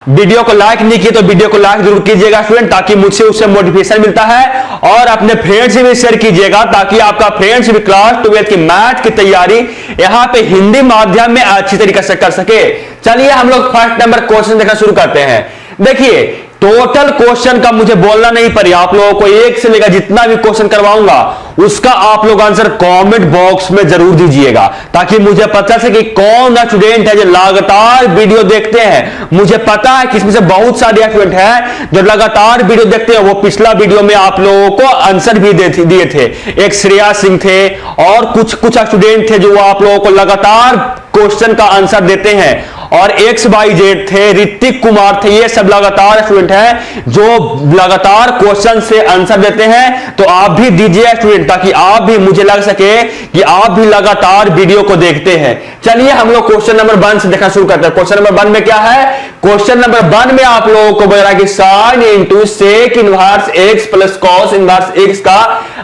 Video को like नहीं किए तो वीडियो को लाइक जरूर कीजिएगा स्टूडेंट, ताकि मुझसे उससे मोटिवेशन मिलता है। और अपने फ्रेंड्स से भी शेयर कीजिएगा ताकि आपका फ्रेंड्स भी क्लास 12 की मैथ की तैयारी यहाँ पे हिंदी माध्यम में अच्छी तरीके से कर सके। चलिए हम लोग फर्स्ट नंबर क्वेश्चन देखना शुरू करते हैं। देखिए टोटल क्वेश्चन का मुझे बोलना नहीं पड़ेगा, आप लोगों को एक से लेकर जितना भी क्वेश्चन करवाऊंगा उसका आप लोग आंसर कमेंट बॉक्स में जरूर दीजिएगा, ताकि मुझे पता चले कि कौन सा स्टूडेंट है जो लगातार वीडियो देखते हैं। मुझे पता है कि इसमें से बहुत सारे स्टूडेंट हैं जो लगातार वीडियो देखते हैं। वो पिछला वीडियो में आप लोगों को आंसर भी दिए थे, एक श्रेया सिंह थे और कुछ स्टूडेंट थे जो आप लोगों को लगातार क्वेश्चन का आंसर देते हैं, और XYZ थे, ऋतिक कुमार थे। ये सब लगातार स्टूडेंट हैं जो लगातार क्वेश्चन से आंसर देते हैं। तो आप भी दीजिए स्टूडेंट, ताकि आप भी मुझे लग सके कि आप भी लगातार वीडियो को देखते हैं। चलिए हम लोग क्वेश्चन नंबर 1 से देखना शुरू करते हैं। क्वेश्चन नंबर 1 में क्या है? क्वेश्चन नंबर 1 में आप लोगों को बोल रहा है कि sine into sec inverse x plus cos inverse x का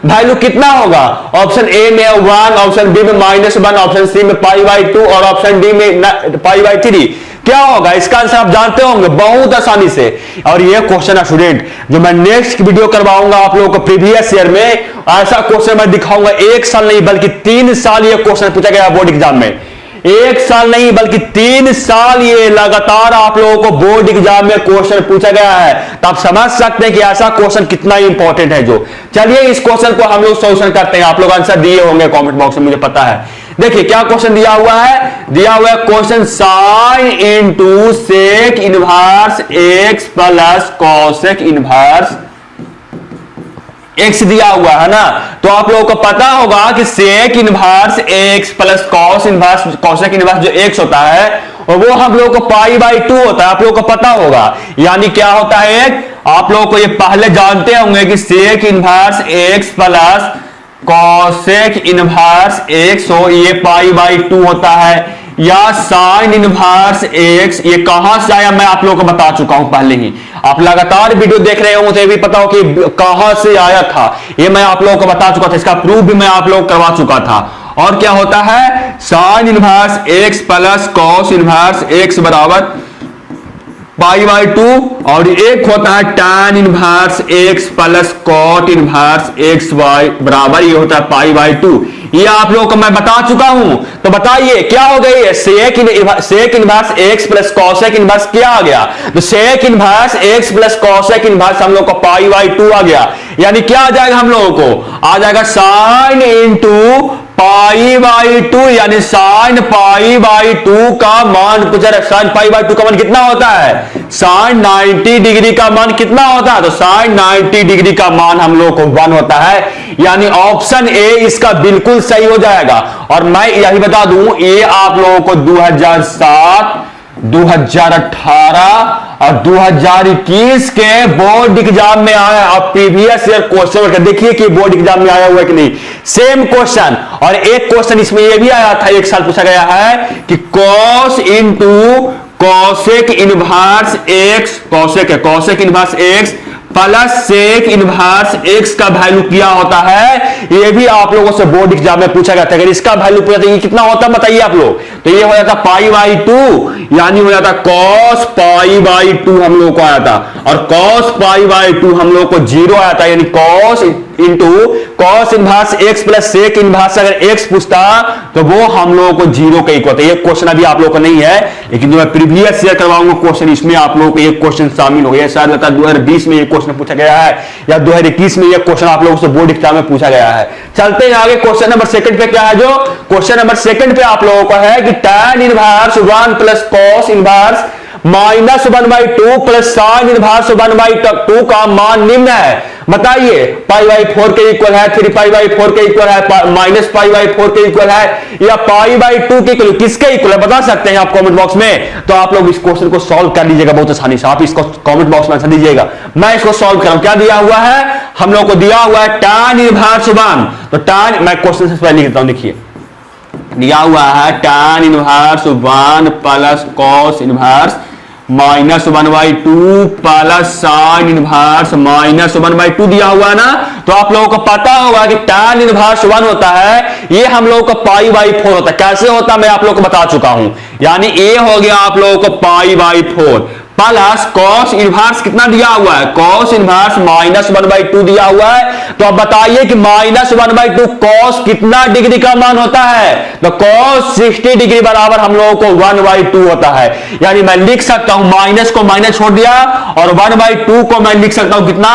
वैल्यू कितना होगा। ऑप्शन ए में 1, ऑप्शन बी में -1, ऑप्शन सी में π/2 और ऑप्शन डी में π/3। क्या होगा इसका आंसर? आप जानते होंगे बहुत आसानी से। और ये क्वेश्चन है स्टूडेंट जो मैं नेक्स्ट वीडियो करवाऊंगा आप लोगों को प्रीवियस ईयर में, ऐसा क्वेश्चन मैं दिखाऊंगा। 1 साल नहीं बल्कि 3 साल ये क्वेश्चन पूछा गया बोर्ड एग्जाम में। 1 साल नहीं बल्कि 3 साल ये लगातार आप लोगों को बोर्ड एग्जाम में क्वेश्चन पूछा गया है। तो आप समझ सकते हैं कि ऐसा क्वेश्चन कितना इंपॉर्टेंट है। जो चलिए इस क्वेश्चन को हम लोग सॉल्यूशन करते हैं। आप लोग आंसर दिए होंगे कमेंट बॉक्स में, मुझे पता है। देखिए क्या क्वेश्चन दिया हुआ है। दिया हुआ है question sine into sec inverse x plus cosec inverse x दिया हुआ है ना। तो आप लोगों को पता होगा कि sec inverse x plus cos inverse cosec inverse जो एक्स होता है और वो हम लोगों को π/2 होता है। आप लोगों को पता होगा यानी क्या होता है एक, आप लोगों को ये पहले जानते होंगे कि sec inverse x plus cosec inverse x हो, ये π/2 होता है। या साइन इनवर्स एक्स ये कहां से आया मैं आप लोगों को बता चुका हूं पहले ही। आप लगातार वीडियो देख रहे होंगे तो ये भी पता हो कि कहां से आया था, ये मैं आप लोगों को बता चुका था। इसका प्रूफ भी मैं आप लोगों को करवा चुका था। और क्या होता है sine inverse x plus cos inverse x बराबर π/2, और एक होता है tan inverse x plus cot inverse x y बराबर ये होता है π/2। ये आप लोगों को मैं बता चुका हूं। तो बताइए क्या हो गई है? Sec inverse x plus cosec inverse क्या आ गया? तो sec inverse x plus cosec inverse हम लोग को π/2 आ गया। यानी क्या आ जाएगा हम लोगों को? आ जाएगा साइन इंटू π/2, यानी साइन π/2 का मान पूछा। साइन π/2 का मान कितना होता है? साइन 90 डिग्री का मान कितना होता है? तो साइन 90 डिग्री का मान हम लोग को 1 होता है। यानी ऑप्शन ए इसका बिल्कुल सही हो जाएगा। और मैं यही बता दूं ये आप लोगों को 2007, 2018 और 2021 के बोर्ड एग्जाम में आया। आप प्रीवियस ईयर क्वेश्चन देखिए कि बोर्ड एग्जाम में आया हुआ है कि नहीं। सेम क्वेश्चन, और एक क्वेश्चन इसमें यह भी आया था, 1 साल पूछा गया है कि cos into cosec inverse x, cosec inverse x plus sec inverse x का वैल्यू क्या होता है। ये भी आप लोगों से बोर्ड एग्जाम में पूछा गया था। अगर इसका वैल्यू पूछा तो ये कितना होता है बताइए आप लोग। तो ये हो जाता π/2, यानी हो जाता cos π/2 हम लोग को आया था। और cos π/2 हम लोग को 0 आया था। यानी cos into cos inverse x plus sec inverse अगर एक्स पूछता तो वो हम लोगों को 0 का इक्वल होता है। ये क्वेश्चन अभी आप लोगों को नहीं है, लेकिन जो मैं प्रीवियस ईयर करवाऊंगा क्वेश्चन इसमें आप लोगों को एक क्वेश्चन शामिल हो गया। शायद लगता है 2020 में ये क्वेश्चन पूछा गया है या 2021 में ये क्वेश्चन आप लोगों से बोर्ड एग्जाम में पूछा गया है। चलते हैं आगे। क्वेश्चन नंबर 2 पे क्या है? जो क्वेश्चन नंबर 2 पे आप लोगों का है कि tan inverse 1 plus cos inverse -1/2 plus sine inverse 1/2 का मान निम्न है। बताइए π/4 के इक्वल है, 3π/4 के इक्वल है, -π/4 के इक्वल है, या π/2 के इक्वल? किसके इक्वल है बता सकते हैं आप कमेंट बॉक्स में। तो आप लोग इस क्वेश्चन को सॉल्व कर लीजिएगा बहुत आसानी से। आप इसको कमेंट बॉक्स में आंसर दीजिएगा, मैं इसको सॉल्व कर रहा हूं। क्या दिया हुआ है हम लोग को? दिया हुआ है tan इनवर्स 1। तो tan, मैं क्वेश्चन से पहले लिख देता हूं। देखिए दिया हुआ है tan inverse 1 plus cos inverse -1/2 plus sine inverse -1/2 दिया हुआ है ना। तो आप लोगों को पता होगा कि tan इनवर्स 1 होता है, ये हम लोगों को π/4 होता है। कैसे होता है मैं आप लोगों को बता चुका हूं। यानी ए हो गया आप लोगों को π/4 प्लस कॉस इनवर्स कितना दिया हुआ है, कॉस इनवर्स -1/2 दिया हुआ है। तो अब बताइए कि -1/2 कॉस कितना डिग्री का मान होता है, तो कॉस 60 डिग्री बराबर हम लोगों को 1/2 होता है। यानी मैं लिख सकता हूं, माइनस को माइनस छोड़ दिया और 1/2 को मैं लिख सकता हूं कितना,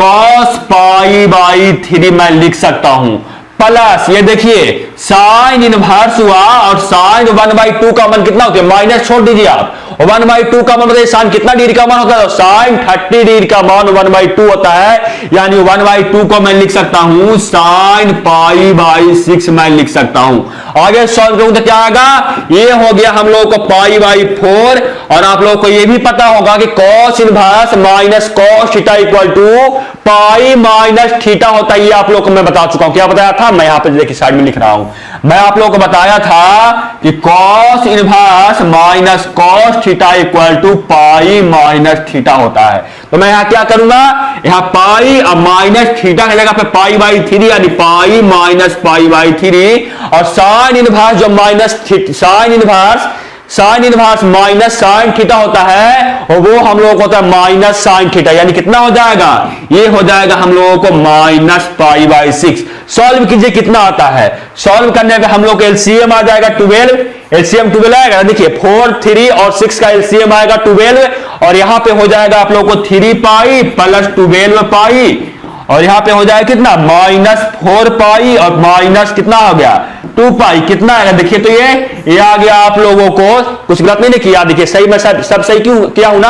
cos π/3 मैं लिख सकता हूं। प्लस ये देखिए साइन इनवर्स हुआ और साइन 1/2 का मान कितना होता है, माइनस छोड़ दीजिए आप, 1/2 का मान बताइए साइन कितना डिग्री का मान होता है, साइन 30 डिग्री का मान 1/2 होता है। यानी 1/2 को मैं लिख सकता हूं साइन π/6 मैं लिख सकता हूं। आगे सॉल्व करूं तो क्या आएगा, ये हो गया हम लोग को π/4 और आप लोग को ये भी पता होगा कि cos inverse minus cos theta equal to pi minus theta होता है। ये आप लोग को मैं बता चुका हूं, क्या बताया था, मैं यहां पे देखिए साइड में लिख रहा हूं, मैं आप लोगों को बताया था कि cos inverse minus cos theta equal to pi minus theta होता है। तो मैं यहां क्या करूंगा, यहां पाई और माइनस थीटा की जगह पे π/3 यानी पाई माइनस π/3 और साइन इनवर्स जो minus sine inverse minus sine theta होता है और वो हम लोग को होता है माइनस साइन थीटा, यानी कितना हो जाएगा, ये हो जाएगा हम लोगों को -π/6। सॉल्व कीजिए कितना आता है, सॉल्व करने पे हम लोग का एलसीएम आ जाएगा 12, एलसीएम 12 आएगा, देखिए 4, 3 और 6 का एलसीएम आएगा 12 और यहां पे हो जाएगा आप लोग को 3π प्लस 12π और यहां पे हो जाएगा कितना -4π और माइनस कितना हो गया 2π, कितना आएगा देखिए। तो ये आ गया आप लोगों को, कुछ गलत नहीं किया, देखिए सही मैं सब सही क्यों किया हूं ना,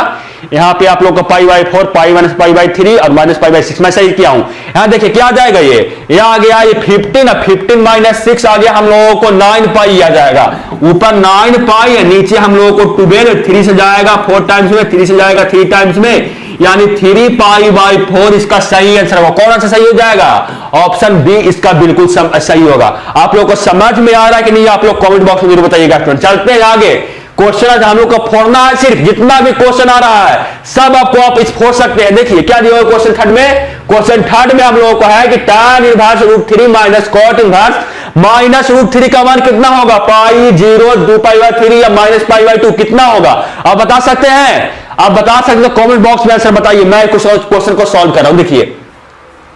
यहां पे आप लोग को π/4 पाई माइनस π/3 और -π/6 मैं सही किया हूं। यहां देखिए क्या आ जाएगा, ये आ गया ये 15 और 15 माइनस 6 आ गया हम लोगों को 9π आ जाएगा, ऊपर 9π है, नीचे हम लोगों को 12, 3 से जाएगा 4 टाइम्स में, 3 से जाएगा 3 टाइम्स में, यानी 3π/4 इसका सही आंसर होगा। कौन सा सही हो जाएगा, ऑप्शन बी इसका बिल्कुल सही होगा। आप लोग को समझ में आ रहा है कि नहीं, आप लोग कमेंट बॉक्स में जरूर बताइएगा। चलते हैं आगे, क्वेश्चन आज हम लोग को फोड़ना है, सिर्फ जितना भी क्वेश्चन आ रहा है सब आपको आप इस फोड़ सकते हैं। देखिए क्या दिया हुआ क्वेश्चन थर्ड में, क्वेश्चन थर्ड में हम लोगों को है कि tan inverse √3 minus cot inverse minus √3 का मान कितना होगा, π0 2π/3 या -π/2 कितना होगा, आप बता सकते हैं, आप बता सकते हो, कमेंट बॉक्स में आंसर बताइए। मैं कुछ क्वेश्चन को सॉल्व कर रहा हूं, देखिए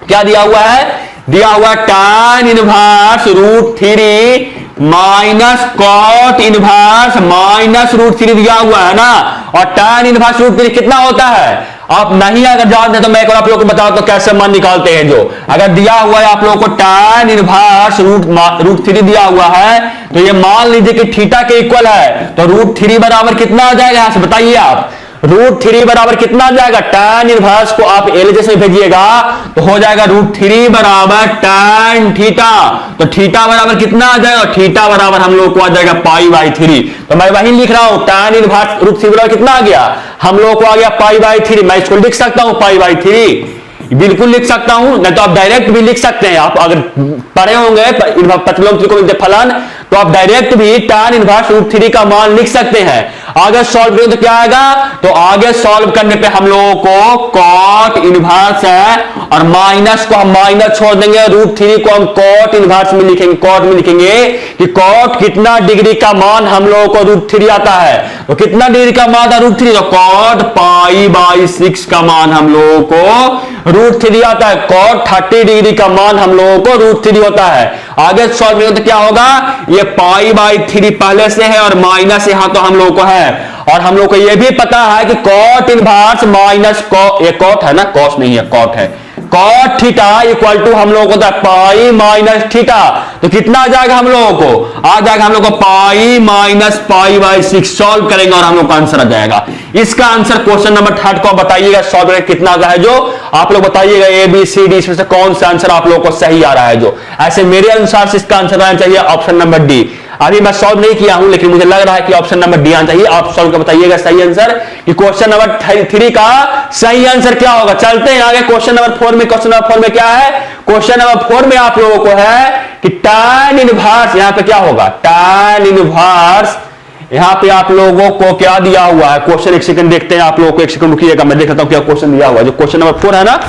क्या दिया हुआ है, दिया हुआ tan inverse √3 minus cot inverse minus √3 दिया हुआ है ना, और tan इनवर्स √3 कितना होता है, आप नहीं अगर जानते हैं तो मैं एक बार आप लोगों को बताओ तो कैसे मान निकालते हैं। जो अगर दिया हुआ है आप लोगों को tan इनवर्स √3 दिया हुआ है तो ये मान लीजिए कि थीटा के इक्वल है, तो √3 बराबर कितना आ जाएगा, यहां से बताइए आप, √3 बराबर कितना आ जाएगा, tan इनवर्स को आप एलएचएस में भेजिएगा तो हो जाएगा √3 बराबर tan थीटा, तो थीटा बराबर कितना आ जाएगा, थीटा बराबर हम लोग को आ जाएगा π/3। तो मैं वही लिख रहा हूं, tan इनवर्स √3 बराबर कितना आ गया, हम लोग को आ गया π/3। मैं इसको लिख सकता हूं π/3, बिल्कुल लिख सकता हूं, नहीं तो आप डायरेक्ट भी लिख सकते हैं। आप अगर पढ़े होंगे प्रतिलोम त्रिकोण फलन तो आप डायरेक्ट भी tan इनवर्स √3 का मान लिख सकते हैं। आगे सॉल्व करें तो क्या आएगा, तो आगे सॉल्व करने पे हम लोगों को cot इनवर्स है और माइनस को हम माइनस छोड़ देंगे, √3 को हम cot इनवर्स में लिखेंगे, cot में लिखेंगे कि cot कितना डिग्री का मान हम लोगों को √3 आता है, तो कितना डिग्री का मान था √3, तो cot π/6 का मान हम लोगों को √3 आता है, cot 30 डिग्री का मान हम लोगों को √3 होता है। आगे सॉल्व करें तो क्या होगा, ये π/3 पहले से है और माइनस यहां तो हम लोगों को है, और हम लोग को यह भी पता है कि cot इनवर्स माइनस ये cot है ना, cos नहीं है cot है, cot थीटा इक्वल टू हम लोगों को पाई माइनस थीटा, तो कितना आ जाएगा हम लोगों को, आ जाएगा हम लोग को पाई माइनस π/6। सॉल्व करेंगे और हम लोग का आंसर आ जाएगा। इसका आंसर क्वेश्चन नंबर थर्ड को बताइएगा सॉल्व करेंगे कितना आता है, जो आप लोग बताइएगा ABCD इसमें से कौन सा आंसर आप लोगों को सही आ रहा है। जो ऐसे मेरे अनुसार से इसका आंसर आना चाहिए ऑप्शन नंबर डी। अभी मैं सॉल्व नहीं किया हूं लेकिन मुझे लग रहा है कि ऑप्शन नंबर डी आना चाहिए। आप सॉल्व कर बताइएगा सही आंसर कि क्वेश्चन नंबर 3 का सही आंसर क्या होगा। चलते हैं आगे क्वेश्चन नंबर 4 में। क्वेश्चन नंबर 4 में क्या है, क्वेश्चन नंबर 4 में आप लोगों को है कि tan इनवर्स, यहां पे क्या होगा tan इनवर्स, यहां पे आप लोगों को क्या दिया हुआ है क्वेश्चन, एक सेकंड देखते हैं आप लोगों को, एक सेकंड रुकिएगा मैं देख लेता हूं क्या क्वेश्चन दिया हुआ है। जो क्वेश्चन नंबर 4 है ना,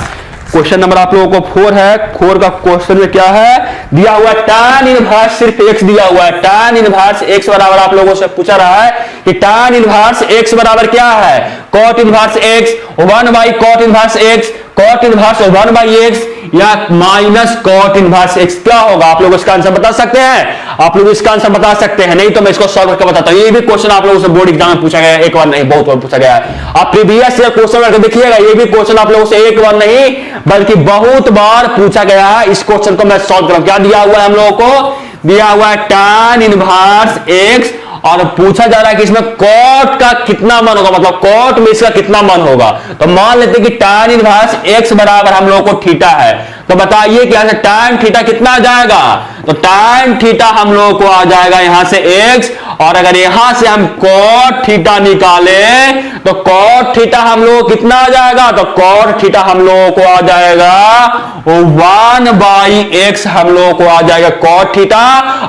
क्वेश्चन नंबर आप लोगों को 4 है। 4 का क्वेश्चन में क्या है दिया हुआ, tan इनवर्स सिर्फ x दिया हुआ है। tan इनवर्स x बराबर आप लोगों से पूछा रहा है कि tan इनवर्स x बराबर क्या है, cot inverse x 1 by cot inverse x, cot inverse 1 by x या माइनस cot इनवर्स x क्या होगा। आप लोग इसका आंसर बता सकते हैं, आप लोग इसका आंसर बता सकते हैं, नहीं तो मैं इसको सॉल्व करके बताता हूं। ये भी क्वेश्चन आप लोगों से बोर्ड एग्जाम में पूछा गया है, एक बार नहीं बहुत बार पूछा गया है। आप प्रीवियस ईयर क्वेश्चन करके देखिएगा, ये भी क्वेश्चन आप लोगों से एक बार नहीं बल्कि बहुत बार पूछा गया है। इस क्वेश्चन को मैं सॉल्व करूं, क्या दिया हुआ है हम लोगों को, दिया हुआ है tan इनवर्स x और पूछा जा रहा है कि इसमें cot का कितना मान होगा, मतलब cot में इसका कितना मान होगा। तो मान लेते हैं कि tan इनवर्स x बराबर हम लोगों को थीटा है, तो बताइए कि यहां से tan थीटा कितना आ जाएगा, तो tan थीटा हम लोगों को आ जाएगा यहां से x, और अगर यहां से हम cot थीटा निकाले तो cot थीटा हम लोग कितना आ जाएगा, तो cot थीटा हम लोगों को आ जाएगा 1 बाई x हम लोगों को आ जाएगा cot थीटा।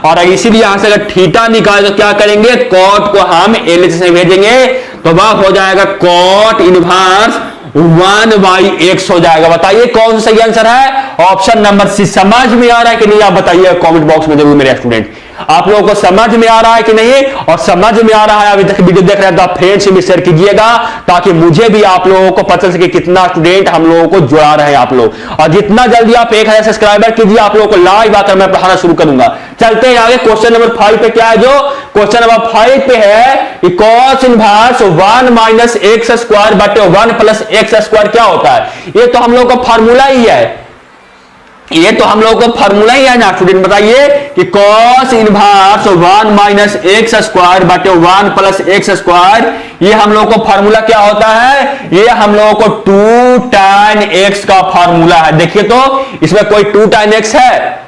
और इसीलिए यहां से अगर थीटा निकाले तो क्या करेंगे, cot को हम LHS से भेजेंगे तो वह हो जाएगा cot इनवर्स 1 बाई x हो जाएगा। बताइए कौन सा सही आंसर है, ऑप्शन नंबर सी। समझ में आ रहा है कि नहीं आप बताइए कमेंट बॉक्स में जरूर मेरे स्टूडेंट, आप लोगों को समझ में आ रहा है कि नहीं, और समझ में आ रहा है अभी तक वीडियो देख रहे हैं तो आप फ्रेंड्स से भी शेयर कीजिएगा ताकि मुझे भी आप लोगों को पता चल सके कितना स्टूडेंट हम लोगों को जुड़ा रहे हैं आप लोग। और जितना जल्दी आप 1000 सब्सक्राइबर कीजिए, आप लोगों को लाइव आकर मैं पढ़ाना शुरू करूंगा। चलते हैं आगे, क्वेश्चन नंबर 5 पे क्या है, जो क्वेश्चन नंबर 5 पे है कि cos inverse 1 minus x square बटे 1 प्लस एक्स स्क्वायर क्या होता है। ये तो हम लोग का फार्मूला ही है, ये तो हम लोग को फार्मूला ही है ना स्टूडेंट। बताइए कि cos inverse 1 minus x square बटे 1 प्लस एक्स स्क्वायर, ये हम लोग को फार्मूला क्या होता है, ये हम लोगों को 2 tan x का फार्मूला है। देखिए तो इसमें कोई 2 tan x है,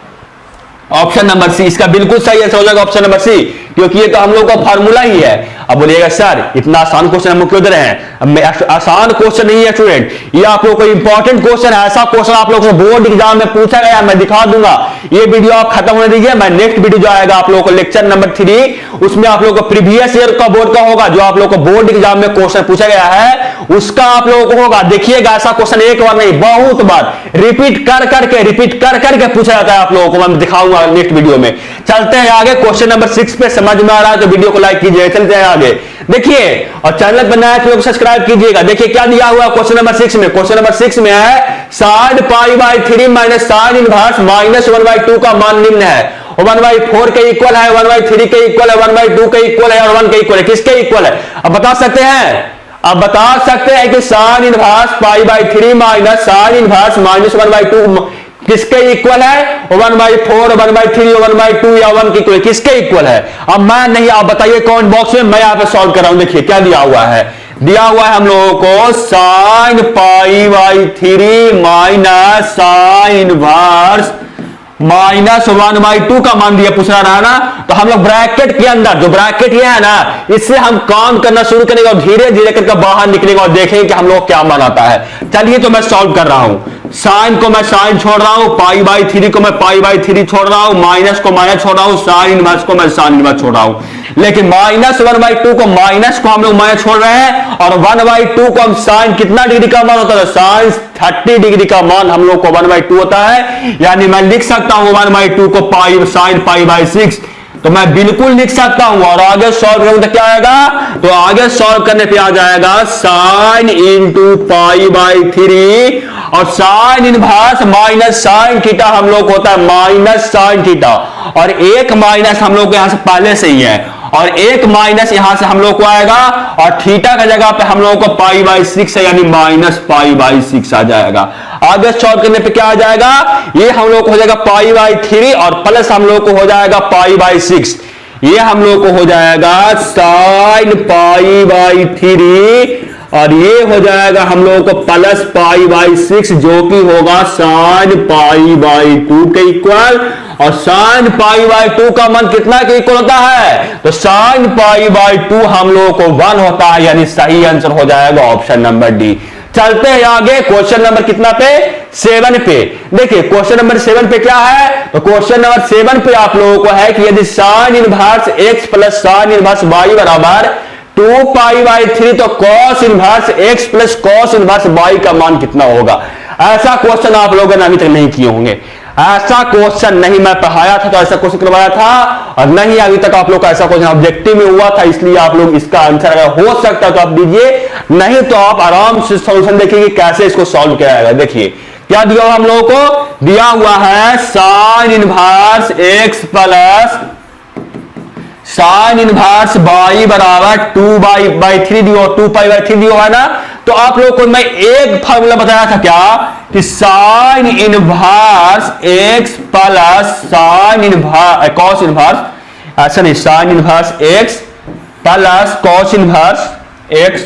ऑप्शन नंबर सी इसका बिल्कुल सही आंसर हो जाएगा, ऑप्शन नंबर सी, क्योंकि ये तो हम लोग का फार्मूला ही है। अब बोलिएगा सर इतना आसान क्वेश्चन हम क्यों दे रहे हैं, आसान क्वेश्चन नहीं है स्टूडेंट, ये आप लोग को इंपॉर्टेंट क्वेश्चन है। ऐसा क्वेश्चन आप लोग से बोर्ड एग्जाम में पूछा गया, मैं दिखा दूंगा। ये वीडियो आप खत्म होने दीजिए, मैं नेक्स्ट वीडियो जो आएगा आप लोगों को लेक्चर नंबर 3, उसमें आप लोगों को प्रीवियस ईयर का बोर्ड का होगा, जो आप लोग को बोर्ड एग्जाम में क्वेश्चन पूछा गया है उसका आप लोगों को होगा। देखिएगा ऐसा क्वेश्चन एक बार नहीं बहुत बार रिपीट कर करके पूछा जाता है, आप लोगों को मैं दिखाऊंगा नेक्स्ट वीडियो में। चलते हैं आगे, क्वेश्चन नंबर 6 पे समझ में आ रहा है तो वीडियो को लाइक कीजिए। चलते हैं आगे, देखिए और चैनल पर नया है तो सब्सक्राइब कीजिएगा। देखिए क्या दिया हुआ है क्वेश्चन नंबर 6 में, क्वेश्चन नंबर 6 में है sine pi by 3 minus sine inverse minus 1/2 का मान निम्न है। 1/4 के इक्वल है, 1/3 के इक्वल है, 1/2 के इक्वल है और 1 के इक्वल है। किसके इक्वल है, अब बता सकते हैं, अब बता सकते हैं कि sine inverse pi by 3 minus sine inverse minus 1/2 किसके इक्वल है, 1/4 1/3 1/2 या 1 के इक्वल, किसके इक्वल है। अब मैं नहीं, आप बताइए कमेंट बॉक्स में, मैं यहां पे सॉल्व कर रहा हूं। देखिए क्या दिया हुआ है, दिया हुआ है हम लोगों को sine pi by 3 minus sine inverse minus 1/2 का मान दिया, पूछ रहा ना, तो हम लोग ब्रैकेट के अंदर जो ब्रैकेट ये है ना, इससे हम काम करना शुरू करेंगे और धीरे धीरे करके बाहर निकलेंगे और देखेंगे कि हम लोग क्या मान आता है। चलिए तो मैं सॉल्व कर रहा हूं, साइन को मैं साइन छोड़ रहा हूं, पाई बाई 3 को मैं पाई बाई 3 छोड़ रहा हूं, माइनस को माइनस छोड़ रहा हूं, साइन इनवर्स को मैं साइन इनवर्स छोड़ रहा हूं। लेकिन माइनस 1/2 को माइनस को हम लोग माइनस छोड़ रहे हैं और 1/2 को हम साइन कितना डिग्री का मान होता है, साइन 30 डिग्री का मान हम लोग को 1/2 होता है। यानी मैं लिख सकता हूं 1/2 को पाई साइन पाई बाई 6, तो मैं बिल्कुल लिख सकता हूं। और आगे सॉल्व करूं तो क्या आएगा, तो आगे सॉल्व करने पे आ जाएगा साइन इंटू पाई बाई 3 और sine inverse minus sine theta हम लोग होता है माइनस साइन थीटा, और एक माइनस हम लोग यहां से पहले से ही है और एक माइनस यहां से हम लोग को आएगा और थीटा का जगह पे हम लोग को पाई बाई 6 है, यानी माइनस पाई बाई 6 आ जाएगा। आगे सॉल्व करने पे क्या आ जाएगा, ये हम लोग को हो जाएगा पाई बाई 3 और प्लस हम लोग को हो जाएगा पाई बाई 6, ये हम लोग को हो जाएगा साइन पाई बाई 3 और ये हो जाएगा हम लोगों को प्लस पाई बाई 6 जो कि होगा साइन पाई बाई 2 के इक्वल। और साइन पाई बाई 2 का मान कितना के इक्वल होता है, तो साइन पाई बाई 2 हम लोगों को 1 होता है, यानी सही आंसर हो जाएगा ऑप्शन नंबर डी। चलते हैं आगे, क्वेश्चन नंबर कितना पे, 7 पे। देखिए क्वेश्चन नंबर 7 पे क्या है, तो क्वेश्चन नंबर 7 पे आप लोगों को है कि यदि sign inverse x plus sine inverse y बराबर 2 पाई बाई 3 तो cos inverse x plus cos inverse y का मान कितना होगा। ऐसा क्वेश्चन आप लोगों ने अभी तक नहीं किए होंगे, ऐसा क्वेश्चन नहीं मैं पढ़ाया था तो ऐसा क्वेश्चन करवाया था, और नहीं अभी तक आप लोग का ऐसा क्वेश्चन ऑब्जेक्टिव में हुआ था, इसलिए आप लोग इसका आंसर अगर हो सकता है तो आप दीजिए, नहीं तो आप आराम से सॉल्यूशन देखिए कैसे इसको सॉल्व किया जाएगा। देखिए क्या दिया हुआ हम लोगों को, दिया हुआ है sine inverse x plus sine inverse y बराबर 2/3 दिया, 2π/3 दिया है ना। तो आप लोगों को मैं एक फार्मूला बताया था क्या, कि sign inverse x plus sine inverse cos inverse, ऐसा नहीं, sign inverse x plus cos inverse x,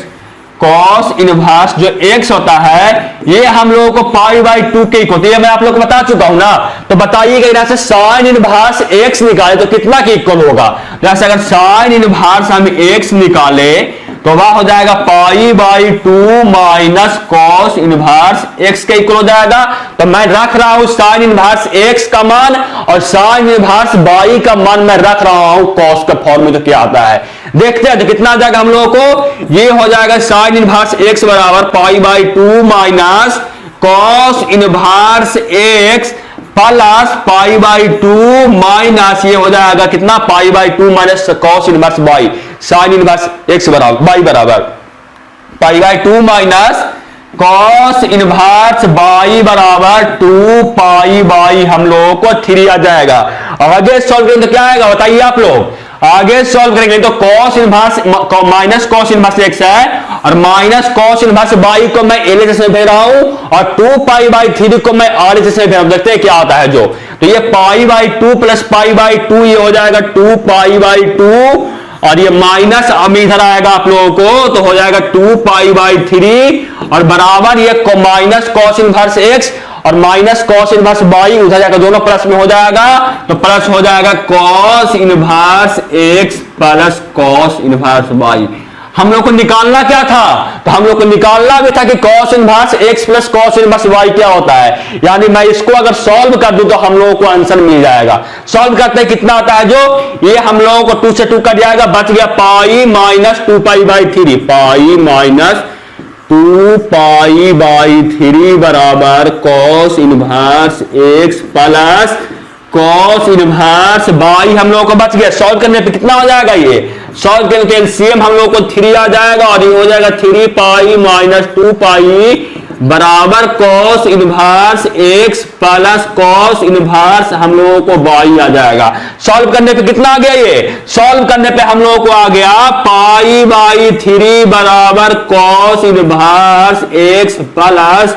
cos inverse जो x होता है ये हम लोगों को π/2 के इक्वल होती है, मैं आप लोगों को बता चुका हूं ना। तो बताइएगा यहां से साइन इनवर्स x निकाले तो कितना के इक्वल होगा, जैसे अगर साइन इनवर्स हम x निकाले तो वह हो जाएगा π/2 माइनस कॉस इनवर्स x के इक्वल हो जाएगा। तो मैं रख रहा हूं साइन इनवर्स x का मान और साइन इनवर्स y का मान मैं रख रहा हूं कॉस का फॉर्म में, तो क्या आता है देखते हैं। तो कितना आ जाएगा हम लोगों को, ये हो जाएगा साइन इनवर्स x बराबर π/2 minus cos inverse x plus π/2 minus ये हो जाएगा कितना, π/2 minus cos inverse y, sine inverse x बराबर y बराबर π/2 माइनस कॉस इनवर्स y बराबर 2π/, हम लोगों को 3 आ जाएगा। आगे सॉल्व करेंगे तो क्या आएगा बताइए आप लोग, आगे सॉल्व करेंगे तो cos inverse minus cos inverse x है और माइनस कॉस इनवर्स y को मैं LHS में भेज रहा हूं और 2π/3 को मैं RHS में भेज रहा हूं, देखते हैं क्या आता है जो। तो ये π/2 प्लस π/2 ये हो जाएगा 2π/2 और ये माइनस अब इधर आएगा आप लोगों को तो हो जाएगा 2π/3 और बराबर ये माइनस कॉस इनवर्स x और माइनस कॉस इनवर्स y उधर जाएगा, दोनों प्लस में हो जाएगा, तो प्लस हो जाएगा cos inverse x plus cos inverse y। हम लोग को निकालना क्या था, तो हम लोग को निकालना भी था कि cos inverse x plus cos inverse y क्या होता है, यानी मैं इसको अगर सॉल्व कर दूं तो हम लोगों को आंसर मिल जाएगा। सॉल्व करते कितना आता है जो, ये हम लोगों को 2 से 2 कट जाएगा, बच गया पाई माइनस 2π/3, पाई माइनस 2π/3 बराबर cos inverse x plus cos inverse y हम लोगों को बच गया। सॉल्व करने पे कितना हो जाएगा, ये सॉल्व करने के एलसीएम हम लोगों को 3 आ जाएगा और ये हो जाएगा 3π माइनस 2π बराबर cos inverse x plus cos inverse हम लोगों को y आ जाएगा। सॉल्व करने पे कितना आ गया, ये सॉल्व करने पे हम लोगों को आ गया π/3 बराबर cos inverse x plus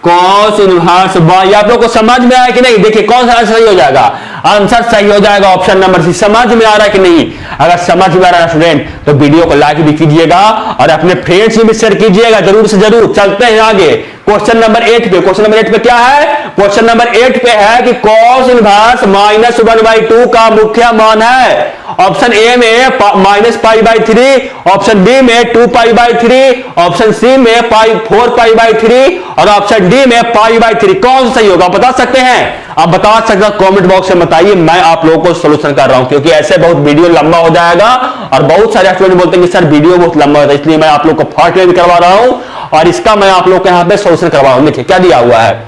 cos inverse y। आप लोग को समझ में आया कि नहीं, देखिए कौन सा आंसर सही हो जाएगा, आंसर सही हो जाएगा ऑप्शन नंबर सी। समझ में आ रहा है कि नहीं, अगर समझ में आ रहा है स्टूडेंट तो वीडियो को लाइक भी कीजिएगा और अपने फ्रेंड्स में भी शेयर कीजिएगा जरूर से जरूर। चलते हैं आगे क्वेश्चन नंबर 8 पे। क्वेश्चन नंबर 8 पे क्या है, क्वेश्चन नंबर 8 पे है कि कॉस इनवर्स माइनस 1/2 का मुख्य मान है। ऑप्शन ए में माइनस π/3, ऑप्शन बी में 2π/3, ऑप्शन सी में 4π/3 और ऑप्शन डी में π/3। कौन सा सही होगा बता सकते हैं, आप बता सकते हैं कमेंट बॉक्स में बताइए, मैं आप लोगों को सॉल्यूशन कर रहा हूं, क्योंकि ऐसे बहुत वीडियो लंबा हो जाएगा और बहुत सारे स्टूडेंट बोलते हैं कि सर वीडियो बहुत लंबा होता है, इसलिए मैं आप लोग को फास्ट में करवा रहा हूं और इसका मैं आप लोग को यहां पे सॉल्यूशन करवा रहा हूं। देखिए क्या दिया हुआ है,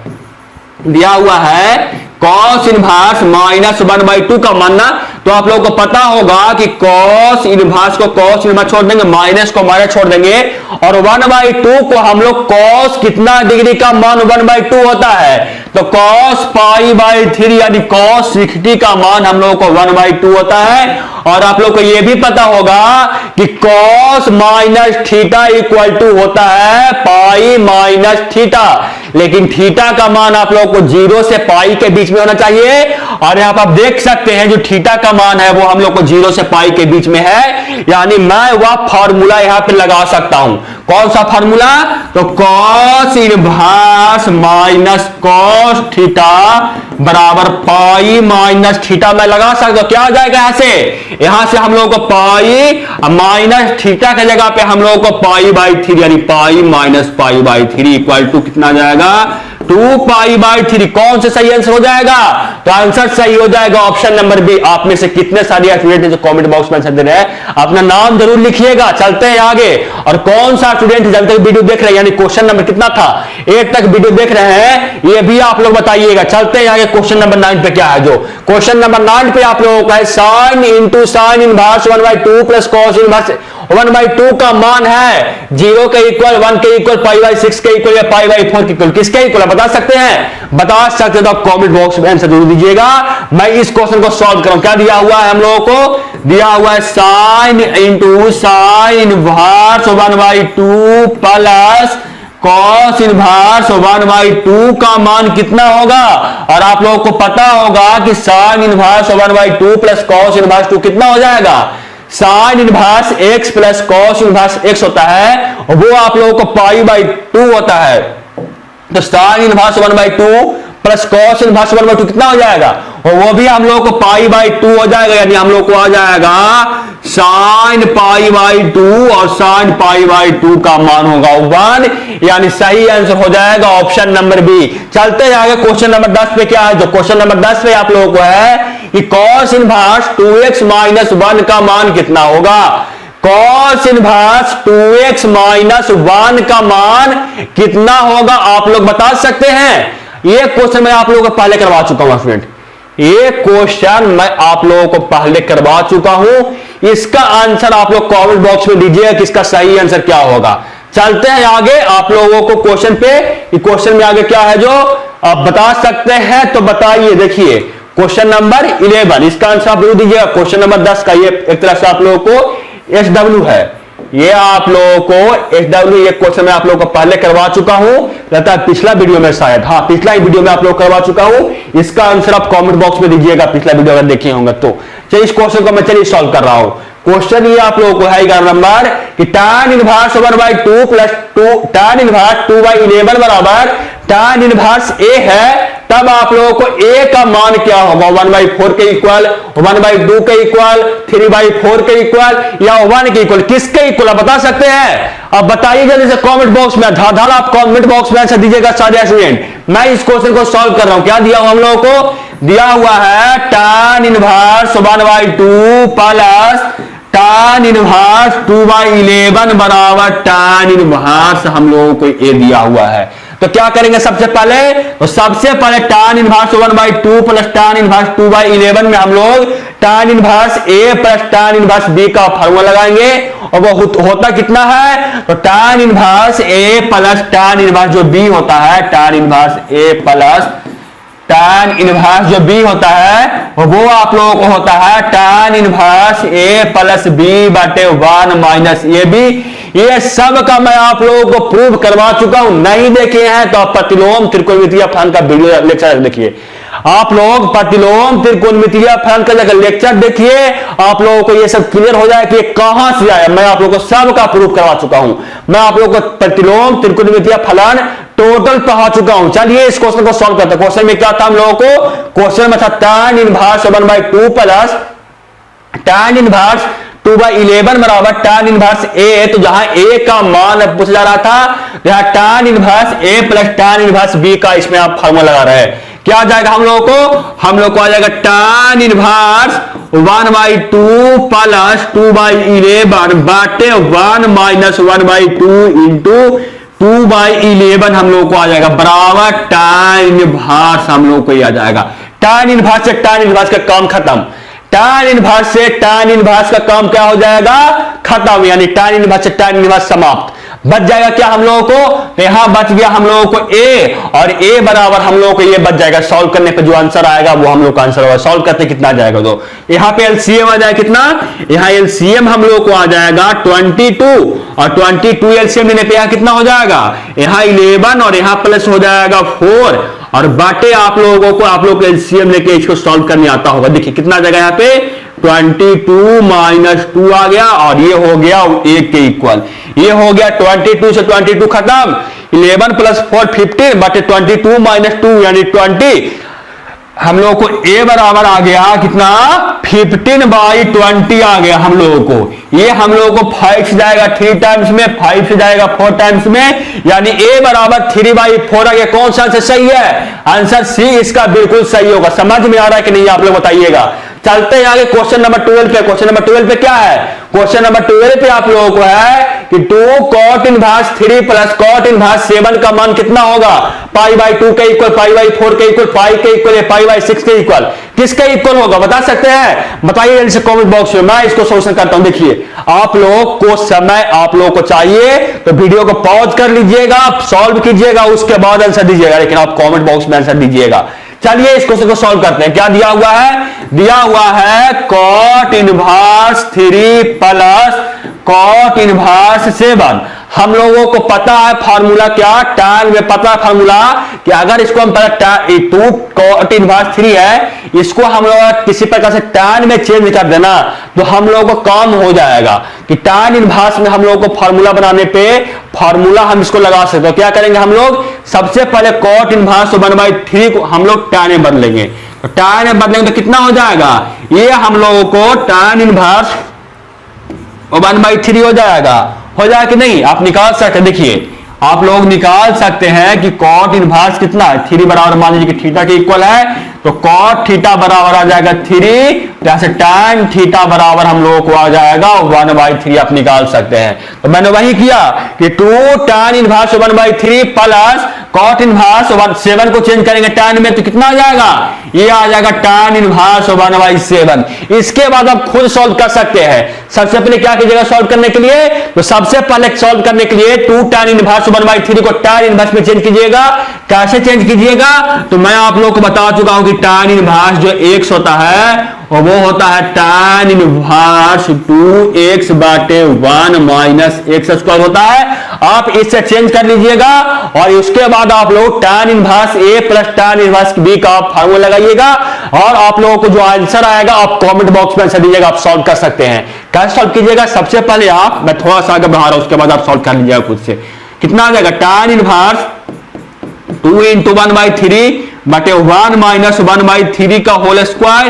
दिया हुआ है कॉस इनवर्स माइनस 1/2 का मानना। तो आप लोगों को पता होगा कि कॉस इनवर्स को कॉस इनवर्स छोड़ देंगे, माइनस को माइनस छोड़ देंगे और 1/2 को हम लोग कॉस कितना डिग्री का मान 1/2 होता है, तो कॉस π/3 यानी कॉस 60 का मान हम लोगों को 1/2 होता है। और आप लोग को यह भी पता होगा कि cos minus theta equal to होता है पाई माइनस थीटा, लेकिन थीटा का मान आप लोगों को 0 से पाई के बीच में होना चाहिए। और यहां पर आप देख सकते हैं जो थीटा का मान है वो हम लोग को 0 से पाई के बीच में है, यानी मैं वह फॉर्मूला यहां पे लगा सकता हूं। कौन सा फॉर्मूला, तो cos inverse minus cos theta बराबर पाई माइनस थीटा मैं लगा सकता हूं। क्या आ जाएगा यहां से हम लोगों को पाई माइनस थीटा की जगह पे हम लोगों को π/3 यानी पाई माइनस π/3 इक्वल टू कितना आ जाएगा 2 पाई बाई 3। कौन सा सही आंसर हो जाएगा? तो आंसर सही हो जाएगा ऑप्शन नंबर बी। आप में से कितने सारे स्टूडेंट जो कमेंट बॉक्स में आंसर दे रहे हैं अपना नाम जरूर लिखिएगा। चलते हैं आगे। और कौन सा स्टूडेंट जब तक वीडियो देख रहे हैं, यानी क्वेश्चन नंबर कितना था 8 तक वीडियो देख रहे हैं, ये भी आप लोग बताइएगा। चलते हैं आगे क्वेश्चन नंबर 9 पे क्या है। जो क्वेश्चन नंबर 9 पे आप लोगों का है sine into sine inverse 1/2 plus cos inverse 1/2 का मान है 0 के इक्वल, 1 के इक्वल, π/6 के इक्वल या π/4 के इक्वल। किसके इक्वल बता सकते हैं? बता सकते हैं तो आप कमेंट बॉक्स में आंसर जरूर दीजिएगा। मैं इस क्वेश्चन को सॉल्व करूं। क्या दिया हुआ है हम लोगों को? दिया हुआ है sine into sine inverse 1/2 plus cos inverse 1/2 का मान कितना होगा? और आप लोगों को पता होगा कि sine inverse 1/2 plus cos inverse 2 कितना हो जाएगा? Sign inverse x plus cos inverse x होता है, वो आप लोगों को π/2 होता है। तो sine inverse 1/2 plus cos inverse 1/2 कितना हो जाएगा? और वो भी हम लोगों को π/2 हो जाएगा। यानी हम लोग को आ जाएगा साइन π/2 और साइन π/2 का मान होगा 1। यानी सही आंसर हो जाएगा ऑप्शन नंबर बी। चलते जाएंगे क्वेश्चन नंबर 10 पे। क्या है? जो क्वेश्चन नंबर 10 पे आप लोगों को है कि कॉस इनवर्स 2x माइनस 1 का मान कितना होगा? कॉस इनवर्स 2x माइनस 1 का मान कितना होगा? आप लोग बता सकते हैं? ये क्वेश्चन मैं आप लोगों को पहले करवा चुका हूं स्टूडेंट। ये क्वेश्चन मैं आप लोगों को पहले करवा चुका हूं। इसका आंसर आप लोग कमेंट बॉक्स में दीजिएगा कि इसका सही आंसर क्या होगा। चलते हैं आगे आप लोगों को क्वेश्चन पे। क्वेश्चन में आगे क्या है जो आप बता सकते हैं तो बताइए। देखिए क्वेश्चन नंबर 11, इसका आंसर आप जरूर दीजिएगा। क्वेश्चन नंबर 10 का ये एक तरह से आप लोगों को SW है। ये आप लोगों को SW ये क्वेश्चन मैं आप लोगों को पहले करवा चुका हूं, रहता है पिछला वीडियो में शायद। हाँ, पिछला ही वीडियो में आप लोग करवा चुका हूं। इसका आंसर आप कमेंट बॉक्स में दीजिएगा, पिछला वीडियो अगर देखे होंगे तो। चलिए इस क्वेश्चन को मैं चलिए सॉल्व कर रहा हूं। क्वेश्चन ये आप लोगों को है 11 नंबर कि tan inverse 1/2 plus tan inverse 2/11 बराबर tan इनवर्स a है। तब आप लोगों को a का मान क्या होगा? 1/4 के इक्वल, 1/2 के इक्वल, 3/4 के इक्वल या 1 के इक्वल। किसके इक्वल बता सकते हैं? अब बताइए जल्दी से कमेंट बॉक्स में। धाधाल आप कमेंट बॉक्स में आंसर दीजिएगा सारे स्टूडेंट। मैं इस क्वेश्चन को सॉल्व कर रहा हूं। क्या दिया हुआ हम लोगों को? दिया हुआ है tan inverse 1/2 plus tan inverse 2/11 बराबर tan इनवर्स हम लोगों को a दिया हुआ है। तो क्या करेंगे सबसे पहले? तो सबसे पहले tan inverse 1/2 plus tan inverse 2/11 में हम लोग tan inverse a plus tan inverse b का फॉर्मूला लगाएंगे। और वो होता कितना है? तो tan inverse a plus tan inverse जो b होता है, tan inverse a plus tan inverse जो b होता है वो आप लोगों को होता है tan inverse a plus b बटे 1 माइनस ए बी। ये सब का मैं आप लोगों को प्रूव करवा चुका हूं। नहीं देखे हैं तो आप प्रतिलोम त्रिकोणमितीय फलन का वीडियो लेक्चर देखिए। आप लोग प्रतिलोम त्रिकोणमितीय फलन का जगह लेक्चर देखिए, आप लोगों को ये सब क्लियर हो जाए कि ये कहां से आया। मैं आप लोगों को सब का प्रूव करवा चुका हूं। मैं आप लोगों को प्रतिलोम त्रिकोणमितीय फलन टोटल पढ़ा चुका हूं। चलिए इस क्वेश्चन को सॉल्व करते हैं। क्वेश्चन में क्या था हम लोगों को? क्वेश्चन में था tan inverse 1/2 plus tan inverse 2/11 बराबर tan इनवर्स a। तो जहां a का मान पूछा जा रहा था, जहां tan inverse a plus tan inverse b का इसमें आप फार्मूला लगा रहे हैं। क्या आ जाएगा हम लोगों को? हम लोग को आ जाएगा tan इनवर्स 1/2 प्लस 2/11 बाटे 1 माइनस 1/2 इंटू 2/11 हम लोग को आ जाएगा बराबर tan इनवर्स हम लोग को ये आ जाएगा। tan इनवर्स से tan इनवर्स का काम खत्म। tan इनवर्स से tan इनवर्स का काम क्या हो जाएगा? खत्म। यानी tan इनवर्स से tan इनवर्स समाप्त। बच जाएगा क्या हम लोगों को? यहां बच गया हम लोगों को a, और a बराबर हम लोगों को ये बच जाएगा। सॉल्व करने पे जो आंसर आएगा वो हम लोग का आंसर होगा। सॉल्व करते कितना आ जाएगा? तो यहां पे एलसीएम आ जाएगा कितना? यहां एलसीएम हम लोग को आ जाएगा 22, और 22 एलसीएम लेने पे यहां कितना हो जाएगा? यहां 11 और यहां प्लस हो जाएगा 4 और बाटे आप लोगों को, आप लोग एलसीएम लेके इसको सॉल्व करने आता होगा। देखिए कितना आ जाएगा यहाँ पे? 22 माइनस 2 आ गया और ये हो गया 1 के इक्वल। ये हो गया 22 से 22 खत्म। 11 प्लस 4 15 बटे 22 माइनस 2 यानी 20। हम लोगों को a बराबर आ गया कितना 15/20 आ गया हम लोगों को। ये हम लोगों को 5 से जाएगा 3 टाइम्स में, 5 से जाएगा 4 टाइम्स में, यानी a बराबर 3/4 आ गया। कौन सा आंसर सही है? आंसर सी इसका बिल्कुल सही होगा। समझ में आ रहा है कि नहीं आप लोग बताइएगा। चलते हैं आगे क्वेश्चन नंबर 12 पे। क्वेश्चन नंबर 12 पे क्या है? क्वेश्चन नंबर 12 पे आप लोगों को है कि 2 cot inverse 3 plus cot inverse 7 का मान कितना होगा? π/2 के इक्वल, π/4 के इक्वल, पाई के इक्वल या π/6 के इक्वल? किसके इक्वल होगा बता सकते हैं? बताइए जल्दी से कमेंट बॉक्स में, मैं इसको सोल्यूशन करता हूं। देखिए आप लोग को समय आप लोगों को चाहिए तो वीडियो को पॉज कर लीजिएगा, सॉल्व कीजिएगा, उसके बाद आंसर दीजिएगा, लेकिन आप कमेंट बॉक्स में आंसर दीजिएगा। चलिए इस क्वेश्चन को सॉल्व करते हैं। क्या दिया हुआ है? दिया हुआ है cot inverse 3 plus cot inverse 7। हम लोगों को पता है फार्मूला क्या, tan में पता है फार्मूला कि अगर इसको हम पहले 2 cot इनवर्स 3 है, इसको हम लोग किसी प्रकार से tan में चेंज कर देना तो हम लोगों को काम हो जाएगा कि tan इनवर्स में हम लोगों को फार्मूला बनाने पे फार्मूला हम इसको लगा सकते हो। क्या करेंगे हम लोग? सबसे पहले cot इनवर्स 1/3 को हम लोग tan में बदलेंगे। तो tan में बदलेंगे तो कितना हो जाएगा? ये हम लोगों को tan इनवर्स 1/3 हो जाएगा। हो जाएगा कि नहीं? आप निकाल सकते हैं। देखिए आप लोग निकाल सकते हैं कि cot इनवर्स कितना है? 3 बराबर मान लीजिए कि थीटा के इक्वल है, तो cot थीटा बराबर आ जाएगा 3, जैसे tan थीटा बराबर हम लोगों को आ जाएगा 1/3। आप निकाल सकते हैं। तो मैंने वही किया कि 2 tan inverse 1/3 plus cot inverse 7 को चेंज करेंगे tan में तो कितना आ जाएगा? ये आ जाएगा tan इनवर्स 1/7। इसके बाद आप खुद सॉल्व कर सकते हैं। सबसे पहले क्या कीजिएगा सॉल्व करने के लिए? तो सबसे पहले सॉल्व करने के लिए 2 tan इनवर्स 1/3 को tan इनवर्स में चेंज कीजिएगा। कैसे चेंज कीजिएगा? तो मैं आप लोगों को बता चुका हूं कि tan इनवर्स जो x होता है और वो होता है tan inverse 2x/1 minus x² होता है। आप इससे चेंज कर लीजिएगा और उसके बाद आप लोग tan inverse a plus tan inverse b का फार्मूला लगाइएगा और आप लोगों को जो आंसर आएगा आप कमेंट बॉक्स में आंसर दीजिएगा। आप सॉल्व कर सकते हैं। कैसे सॉल्व कीजिएगा? सबसे पहले आप, मैं थोड़ा सा आगे बढ़ा रहा हूं, उसके बाद आप सॉल्व कर लीजिएगा खुद से। कितना आ जाएगा? tan इनवर्स 2 × 1/3/1 माइनस 1/3 का whole square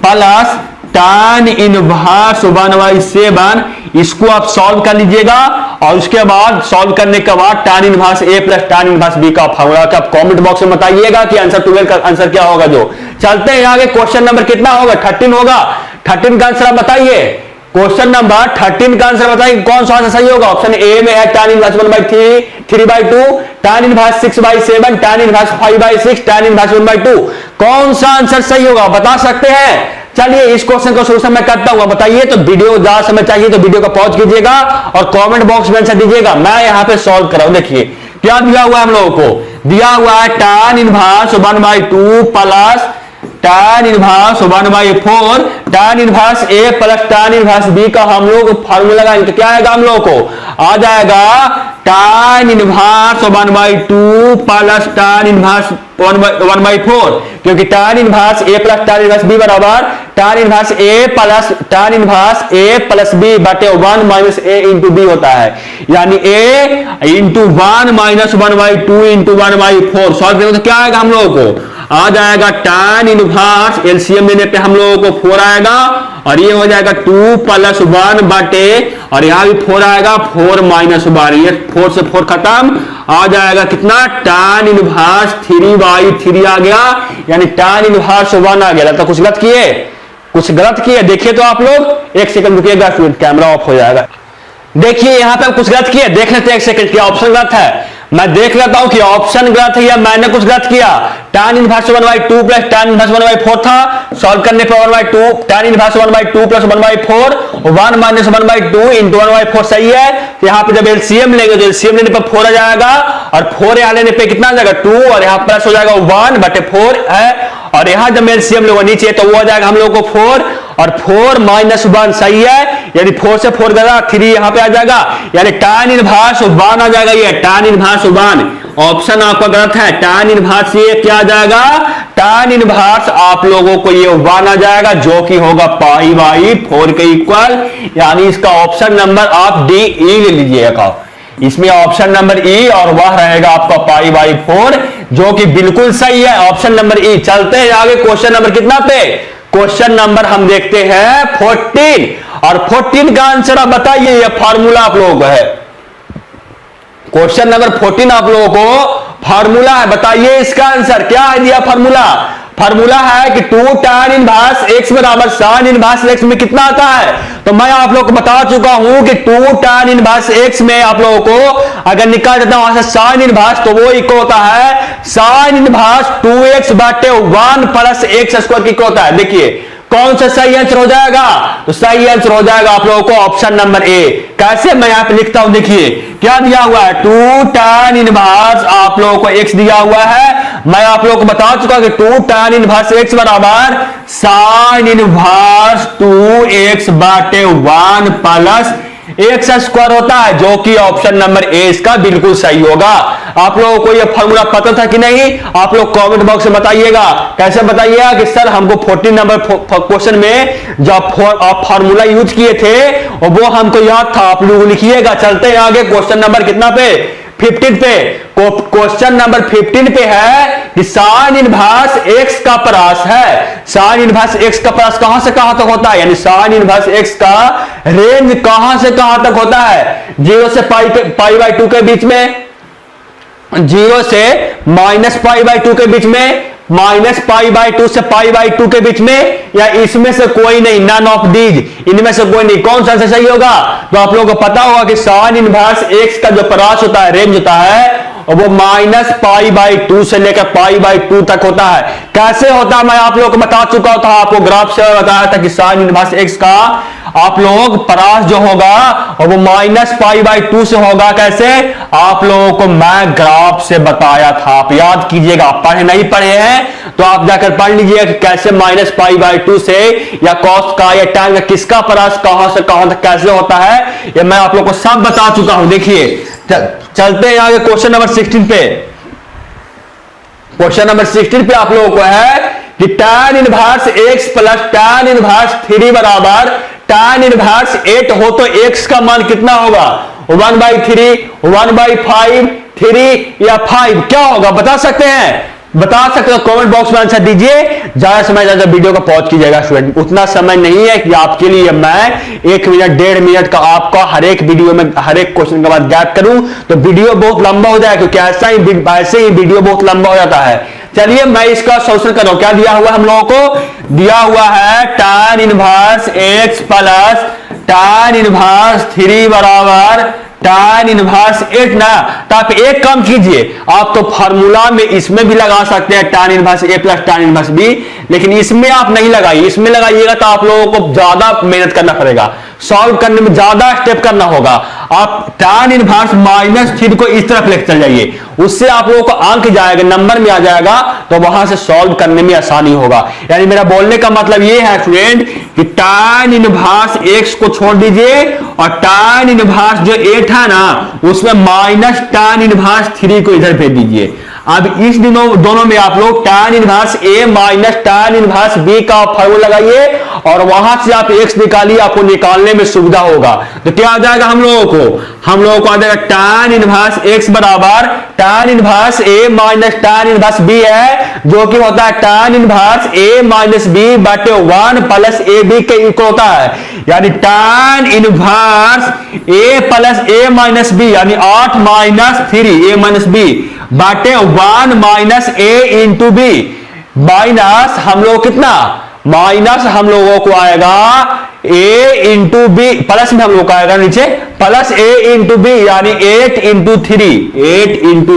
plus tan inverse 1/7। इसको आप सॉल्व कर लीजिएगा और उसके बाद सॉल्व करने के बाद tan inverse a plus tan inverse b का फार्मूला आप कमेंट बॉक्स में बताइएगा कि आंसर 12 का आंसर क्या होगा। जो चलते हैं आगे, क्वेश्चन नंबर कितना होगा? 13 होगा। 13 का आंसर आप बताइए। क्वेश्चन नंबर 13 का आंसर बताइए कौन सा आंसर सही होगा। ऑप्शन ए में है tan inverse 1/3/2, tan inverse 6/7, tan inverse 5/6, tan inverse 1/2। कौन सा आंसर सही होगा बता सकते हैं? चलिए इस क्वेश्चन का सॉल्यूशन मैं करता हूं, बताइए। तो वीडियो ज्यादा समय चाहिए तो वीडियो को पॉज कीजिएगा और कमेंट बॉक्स में आंसर दीजिएगा। मैं यहां पे सॉल्व कर रहा हूं। देखिए क्या दिया हुआ है हम लोगों को? दिया हुआ है tan inverse 1/2 plus tan inverse 1/4, tan inverse a plus tan inverse b का हम लोग फार्मूला लगाएंगे तो क्या आएगा? हम लोगों को आ जाएगा tan inverse 1/2 plus tan inverse 1/4, क्योंकि tan inverse a plus tan inverse b बराबर tan inverse a plus tan inverse a plus b बटे 1 माइनस a इंटू b होता है, यानी a into 1 minus 1/2 into 1/4। Solve करेंगे तो क्या आएगा? हम लोगों को आ जाएगा tan इनवर्स, एलसीएम लेने पे हम लोगों को 4 आएगा और ये हो जाएगा 2 प्लस 1 बटे, और यहां भी 4 आएगा, 4 माइनस 1, ये 4 से 4 खत्म। आ जाएगा कितना? tan इनवर्स 3/3 आ गया, यानी tan इनवर्स 1 आ गया। तो कुछ गलत किए? कुछ गलत किए? देखिए तो आप लोग, एक सेकंड रुकिएगा, कैमरा ऑफ हो जाएगा। देखिए यहां पे कुछ गलत किए, देख लेते हैं एक सेकंड, क्या ऑप्शन गलत है। मैं देख लेता हूं कि ऑप्शन गलत है या मैंने कुछ गलत किया। tan inverse 1/2 plus tan inverse 1/4 था, सॉल्व करने पर 1/2 tan inverse 1/2 plus 1/4 1 minus 1/2 into 1/4 सही है। तो यहां पे जब एलसीएम लेंगे तो एलसीएम लेने पर 4 आ जाएगा और 4 यहां लेने पे कितना आ जाएगा? 2, और यहां प्लस हो जाएगा 1 बटे 4 है, और यहां जब एलसीएम लोगे नीचे तो वो आ जाएगा हम लोगों को 4 और 4 माइनस 1 सही है, यानी 4 से 4 गया 3 यहां पे आ जाएगा, यानी tan इनवर्स 1 आ जाएगा। ये tan इनवर्स 1 ऑप्शन आपका गलत है। tan इनवर्स ये क्या आ जाएगा? tan इनवर्स आप लोगों को ये 1 आ जाएगा, जो कि होगा π/4 के इक्वल, यानी इसका ऑप्शन नंबर आप D/E ले लीजिएगा। इसमें ऑप्शन नंबर E और वह रहेगा आपका π/4, जो कि बिल्कुल सही है, ऑप्शन नंबर ई। चलते हैं आगे क्वेश्चन नंबर कितना पे, क्वेश्चन नंबर हम देखते हैं 14, और 14 का आंसर आप बताइए, यह फॉर्मूला आप लोगों को है। क्वेश्चन नंबर 14 आप लोगों को फार्मूला है, बताइए इसका आंसर क्या है दिया फार्मूला। फार्मूला है कि 2 tan इनवर्स x बराबर sin इनवर्स x में कितना आता है। तो मैं आप लोगों को बता चुका हूं कि 2 tan इनवर्स x में आप लोगों को अगर निकाल देता हूं वहां से sin इनवर्स, तो वो इक्वल होता है sin इनवर्स 2x बटे 1 प्लस x स्क्वायर की इक्वल होता है। देखिए कौन सा सही आंसर हो जाएगा, तो सही आंसर हो जाएगा आप लोगों को ऑप्शन नंबर ए। कैसे मैं यहां पे लिखता हूं, देखिए क्या दिया हुआ है, 2 tan इनवर्स आप लोगों को x दिया हुआ है। मैं आप लोगों को बता चुका कि 2 tan इनवर्स x बराबर sin इनवर्स 2x बटे 1 प्लस x स्क्वायर होता है, जो कि ऑप्शन नंबर ए इसका बिल्कुल सही होगा। आप लोगों को यह फॉर्मूला पता था कि नहीं, आप लोग कमेंट बॉक्स में बताइएगा। कैसे बताइएगा कि सर हमको 14 नंबर क्वेश्चन में जो आप फॉर्मूला यूज किए थे वो हमको याद था, आप लोग लिखिएगा। चलते हैं आगे क्वेश्चन नंबर कितना पे, 15 पे। क्वेश्चन नंबर 15 पे है कि sin इनवर्स x का परास है। sin इनवर्स x का परास कहां से कहां तक होता है, यानी sin इनवर्स x का रेंज कहां से कहां तक होता है, 0 से π/2 के बीच में, 0 से -π/2 के बीच में, -π/2 से π/2 के बीच में, या इसमें से कोई नहीं, नन ऑफ दीज, इनमें से कोई नहीं। कौन सा सही होगा, तो आप लोगों को पता होगा कि sin इनवर्स x का जो परास होता है, रेंज होता है, और वो -π/2 से लेकर π/2 तक होता है। कैसे होता है मैं आप लोगों को बता चुका था, आपको ग्राफ से बताया था कि sin इनवर्स x का आप लोग परास जो होगा और वो -π/2 से होगा। कैसे, आप लोगों को मैं ग्राफ से बताया था, आप याद कीजिएगा। आप पढ़े नहीं पढ़े हैं तो आप जाकर पढ़ लीजिएगा कि कैसे -π/2 से या कॉस का या tan का किसका परास कहां से कहां तक कैसे होता है, ये मैं आप लोगों को सब बता चुका हूं। देखिए चलते हैं आगे क्वेश्चन नंबर 16 पे। क्वेश्चन नंबर 16 पे आप लोगों को है कि tan inverse x plus tan inverse 3 बराबर tan इनवर्स 8 हो तो x का मान कितना होगा, 1/3, 1/5, 3 या 5 क्या होगा, बता सकते हैं, बता सकते हो कमेंट बॉक्स में आंसर दीजिए। ज्यादा समय ज्यादा वीडियो को पॉज कीजिएगा स्टूडेंट, उतना समय नहीं है कि आपके लिए मैं 1 मिनट 1.5 मिनट का आपका हर एक वीडियो में हर एक क्वेश्चन के बाद गैप करूं तो वीडियो बहुत लंबा हो जाएगा, क्योंकि ऐसे ही वीडियो बहुत लंबा हो जाता है। चलिए मैं इसका सोल्यूशन कर रहा हूं। क्या दिया हुआ हम लोगों को, दिया हुआ है tan inverse x plus tan inverse 3 बराबर tan इनवर्स 8 ना। तो आप एक काम कीजिए, आप तो फार्मूला में इसमें भी लगा सकते हैं tan inverse a plus tan inverse b, लेकिन इसमें आप नहीं लगाइए। इसमें लगाइएगा तो आप लोगों को ज्यादा मेहनत करना पड़ेगा, सॉल्व करने में ज्यादा स्टेप करना होगा। आप tan इनवर्स -3 को इस तरफ लेकर चल जाइए, उससे आप लोगों को अंक जाएगा, नंबर में आ जाएगा, तो वहां से सॉल्व करने में आसानी होगा। यानी मेरा बोलने का मतलब ये है स्टूडेंट कि tan इनवर्स x को छोड़ दीजिए और tan इनवर्स जो 8 है ना उसमें -tan इनवर्स 3 को इधर भेज दीजिए। अब इस दोनों में आप लोग tan inverse a minus tan inverse b का फॉर्मूला लगाइए और वहां से आप x निकालिए, आपको निकालने में सुविधा होगा। तो क्या आ जाएगा हम लोगों को आ जाएगा tan इनवर्स x बराबर tan inverse a minus tan inverse b है, जो कि होता है tan inverse a minus b बटे 1 प्लस ए बी के इक्वल होता है। यानी tan inverse a plus a minus b यानी 8 माइनस 3 a माइनस b बाटे 1 minus a into B, minus हम लोग कितना, माइनस हम लोगों को आएगा a इंटू बी, प्लस में हम लोग का आएगा नीचे प्लस a इंटू बी यानी 8 इंटू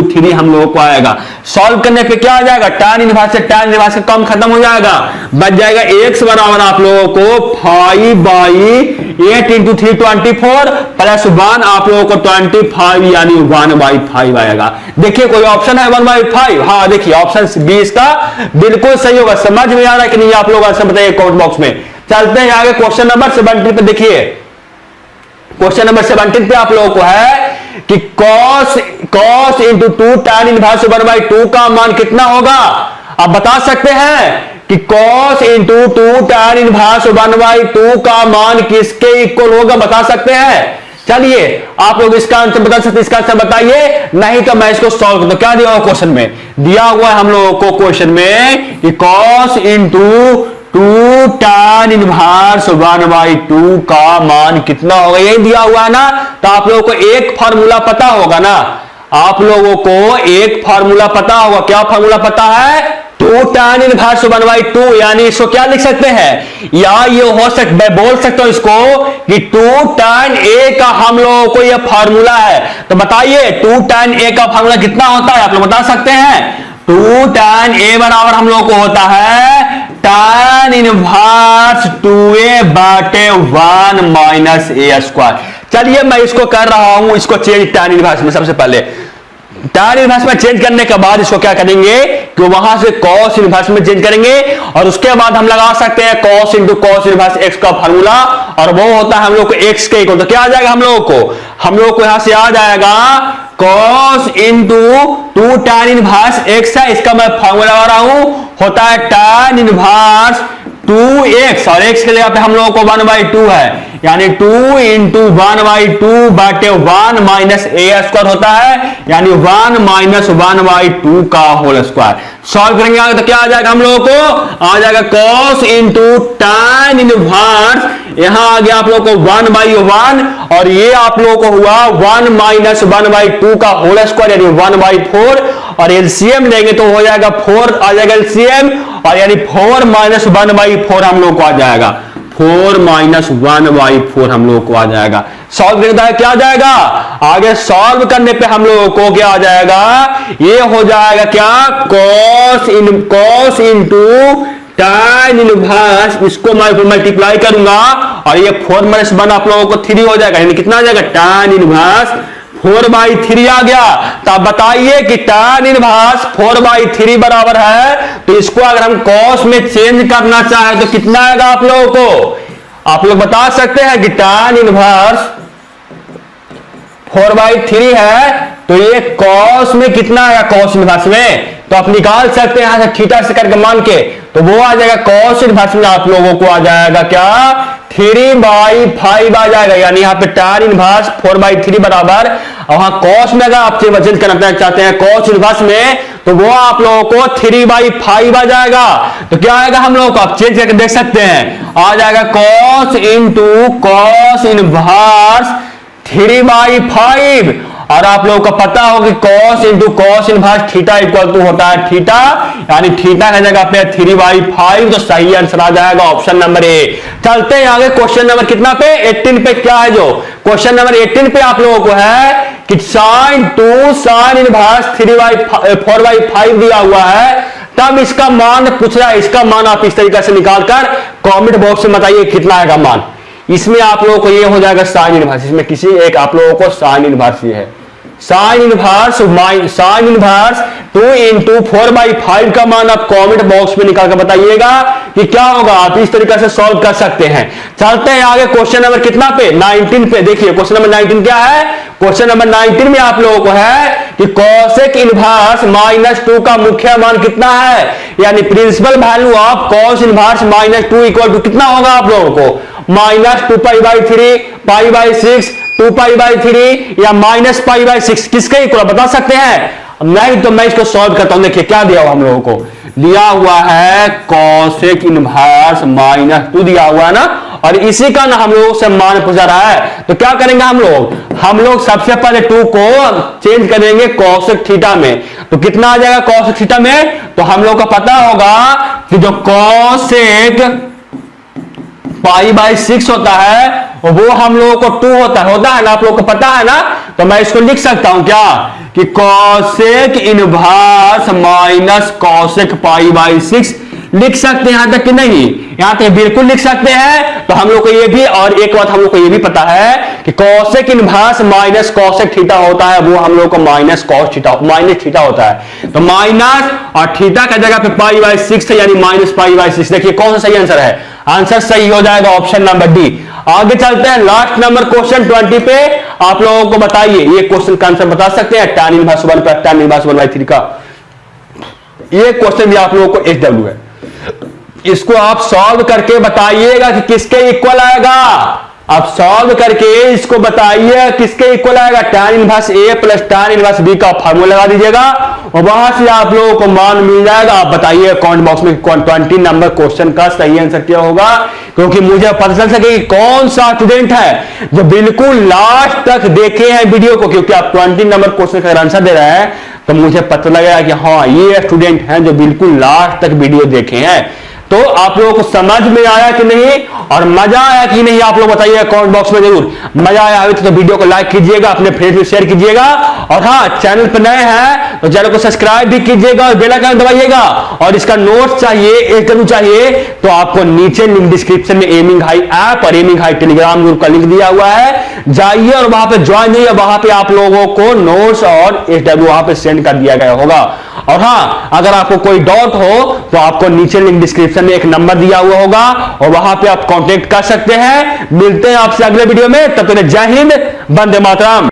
3 हम लोगों को आएगा। सॉल्व करने पे क्या आ जाएगा, tan इनवर्स से tan इनवर्स का कम खत्म हो जाएगा, बच जाएगा x बराबर आप लोगों को 5/8 इंटू 3 24 प्लस 1 आप लोगों को 25 यानी 1/5 आएगा। देखिए कोई ऑप्शन है 1/5, हाँ देखिए ऑप्शन बी इसका बिल्कुल सही होगा। समझ में आ रहा है कि नहीं आप लोग आंसर बताइए कमेंट बॉक्स में। चलते हैं आगे क्वेश्चन नंबर 17 पे। देखिए क्वेश्चन नंबर 17 पे आप लोगों को है कि cos इंटू 2 tan इनवर्स 1/2 का मान कितना होगा। आप बता सकते हैं कि cos इंटू 2 tan इनवर्स 1/2 का मान किसके इक्वल होगा, बता सकते हैं। चलिए आप लोग इसका आंसर बता सकते, इसका आंसर बताइए, नहीं तो मैं इसको सॉल्व करता हूं। क्या दिया हुआ क्वेश्चन में? दिया हुआ है हम लोगों को क्वेश्चन में कि cos इंटू 2 tan इनवर्स 1/2 का मान कितना होगा, यही दिया हुआ है ना। तो आप लोगों को एक फार्मूला पता होगा ना, आप लोगों को एक फार्मूला पता होगा। क्या फार्मूला पता है? 2 tan इनवर्स 1/2, यानी इसको क्या लिख सकते हैं, या ये हो सकता, मैं बोल सकता हूं इसको कि 2 tan a का हम लोगों को ये फार्मूला है। तो बताइए 2 tan a का फार्मूला कितना होता है, आप लोग बता सकते हैं? 2 tan a बराबर हम लोगों को होता है tan इनवर्स 2a बाटे 1 माइनस a स्क्वायर। चलिए मैं इसको कर रहा हूं, इसको चेंज tan इनवर्स में। सबसे पहले tan इनवर्स में चेंज करने के बाद इसको क्या करेंगे कि वहां से cos इनवर्स में चेंज करेंगे, और उसके बाद हम लगा सकते हैं cos into cos inverse x का फार्मूला, और वो होता है हम लोग को x के इक्वल। तो क्या आ जाएगा हम लोगों को यहां से आ जाएगा cos into 2 tan inverse x है, इसका मैं फार्मूला लगा रहा हूं, होता है tan इनवर्स 2x, और x के जगह पे हम लोगों को 1/2 है, यानी 2 इंटू 1/2 बाटे 1 माइनस a स्क्वायर होता है, यानी 1 माइनस 1/2 का होल स्क्वायर। सॉल्व करेंगे आगे तो क्या आ जाएगा हम लोगों को, आ जाएगा cos इंटू tan इनवर्स, यहां आ गया आप लोगों को 1/1, और ये आप लोगों को हुआ 1 माइनस 1/2 का होल स्क्वायर, यानी 1/4, और एलसीएम लेंगे तो हो जाएगा 4 आ जाएगा एलसीएम, और यानी 4 माइनस 1/4 हम लोग को आ जाएगा, 4 माइनस 1/4 हम लोग को आ जाएगा। सॉल्व करता है क्या आ जाएगा, आगे सॉल्व करने पे हम लोगों को क्या आ जाएगा, ये हो जाएगा क्या, cos इंटू tan इनवर्स, इसको मैं मल्टीप्लाई करूंगा, और ये 4 माइनस 1 आप लोगों को 3 हो जाएगा, यानी कितना आ जाएगा, tan इनवर्स 4/3 आ गया। तो आप बताइए कि tan इनवर्स 4/3 बराबर है, तो इसको अगर हम cos में चेंज करना चाहें तो कितना आएगा आप लोगों को, आप लोग बता सकते हैं कि tan इनवर्स 4/3 है, तो ये cos में कितना आएगा, cos इनवर्स में, तो आप निकाल सकते हैं यहां से थीटा से करके मान के, तो वो आ जाएगा cos इनवर्स में आप लोगों को आ जाएगा क्या, 3/5 आ जाएगा, यानी यहाँ पे tan इनवर्स 4/3 बराबर, और वहां cos में अगर आप चेंज करना चाहते हैं cos इनवर्स में, तो वो आप लोगों को 3/5 आ जाएगा। तो क्या आएगा हम लोगों को, आप चेंज करके देख सकते हैं, आ जाएगा cos इंटू cos इनवर्स 3/5, और आप लोगों को पता हो कि cos into cos inverse theta equal to होता है थीटा, यानी थीटा की जगह पे 3/5, तो सही आंसर आ जाएगा ऑप्शन नंबर ए। चलते हैं आगे क्वेश्चन नंबर कितना पे, 18 पे। क्या है जो क्वेश्चन नंबर 18 पे आप लोगों को है कि sin इनवर्स 4/5 दिया हुआ है, तब इसका मान पूछ रहा है, इसका मान आप इस तरीके से निकालकर कमेंट बॉक्स में बताइए कितना आएगा मान। इसमें आप लोगों को ये हो जाएगा sin इनवर्स, इसमें किसी एक आप लोगों को sin इनवर्स ये है, sin इनवर्स 2 इंटू 4/5 का मान आप कमेंट बॉक्स में निकाल कर बताइएगा कि क्या होगा। आप इस तरीके से सॉल्व कर सकते हैं। चलते हैं आगे क्वेश्चन नंबर कितना पे, 19 पे। देखिए क्वेश्चन नंबर 19 क्या है, क्वेश्चन नंबर 19 में आप लोगों को है कि cosec इनवर्स -2 का मुख्य मान कितना है, यानी principal value of cos inverse -2 equal to कितना होगा आप लोगों को, -2π/3, π/6, 2π/3 या -π/6, किसके इक्वल बता सकते हैं? नहीं तो मैं इसको सॉल्व करता हूं। देखिए क्या दिया हुआ हम लोगों को, दिया हुआ है cosec इनवर्स -2 दिया हुआ है ना, और इसी का ना हम लोगों से मान पूछा रहा है। तो क्या करेंगे हम लोग सबसे पहले 2 को चेंज करेंगे cosec थीटा में, तो कितना आ जाएगा cosec थीटा में, तो हम लोग को पता होगा कि जो cosec π/6 होता है वो हम लोगों को 2 होता है ना, आप लोगों को पता है ना। तो मैं इसको लिख सकता हूं क्या कि cosec इनवर्स माइनस cosec π/6 लिख सकते हैं यहां तक कि नहीं, यहां तक बिल्कुल लिख सकते हैं। तो हम लोग को ये भी, और एक बात हम लोग को ये भी पता है कि cosec inverse minus cosec theta होता है, वो हम लोग को माइनस थीटा होता है। तो माइनस और थीटा का जगह पे π/6 है, यानी -π/6। देखिए कौन सा सही आंसर है, आंसर सही हो जाएगा ऑप्शन नंबर डी। आगे चलते हैं लास्ट नंबर क्वेश्चन 20 पे। आप लोगों को बताइए ये क्वेश्चन का आंसर बता सकते हैं, tan इनवर्स 1 पर tan इनवर्स 1/3 का ये क्वेश्चन भी आप लोगों को SW है, इसको आप सॉल्व करके बताइएगा कि किसके इक्वल आएगा। अब सॉल्व करके इसको बताइए किसके इक्वल आएगा, tan इनवर्स ए प्लस tan इनवर्स बी का फार्मूला लगा दीजिएगा और वहां से आप लोगों को मान मिल जाएगा। आप बताइए कमेंट बॉक्स में 20 नंबर क्वेश्चन का सही आंसर क्या होगा, क्योंकि मुझे पता चल सके कि कौन सा स्टूडेंट है जो बिल्कुल लास्ट तक देखे हैं वीडियो को, क्योंकि आप 20 नंबर क्वेश्चन का आंसर दे रहे हैं तो मुझे पता लगेगा कि हाँ ये स्टूडेंट हैं जो बिल्कुल लास्ट तक वीडियो देखे हैं। तो आप लोगों को समझ में आया कि नहीं और मजा आया कि नहीं, आप लोग बताइए कमेंट बॉक्स में जरूर। मजा आया हो तो वीडियो को लाइक कीजिएगा, अपने फ्रेंड्स में शेयर कीजिएगा और हाँ चैनल पर नए हैं तो चैनल को सब्सक्राइब भी कीजिएगा और बेल आइकन दबाइएगा। और इसका नोट्स चाहिए, इंटरव्यू चाहिए तो आपको नीचे लिंक डिस्क्रिप्शन में एमिंग हाई ऐप और एमिंग हाई टेलीग्राम ग्रुप का लिंक दिया हुआ है, जाइए और वहां पे ज्वाइन होइए। वहां पे आप लोगों को नोट्स और इंटरव्यू वहां पे सेंड कर दिया गया होगा। और हाँ अगर आपको कोई डाउट हो तो आपको नीचे लिंक डिस्क्रिप्शन में एक नंबर दिया हुआ होगा और वहां पे आप कांटेक्ट कर सकते हैं। मिलते हैं आपसे अगले वीडियो में, तब तक जय हिंद, वंदे मातरम।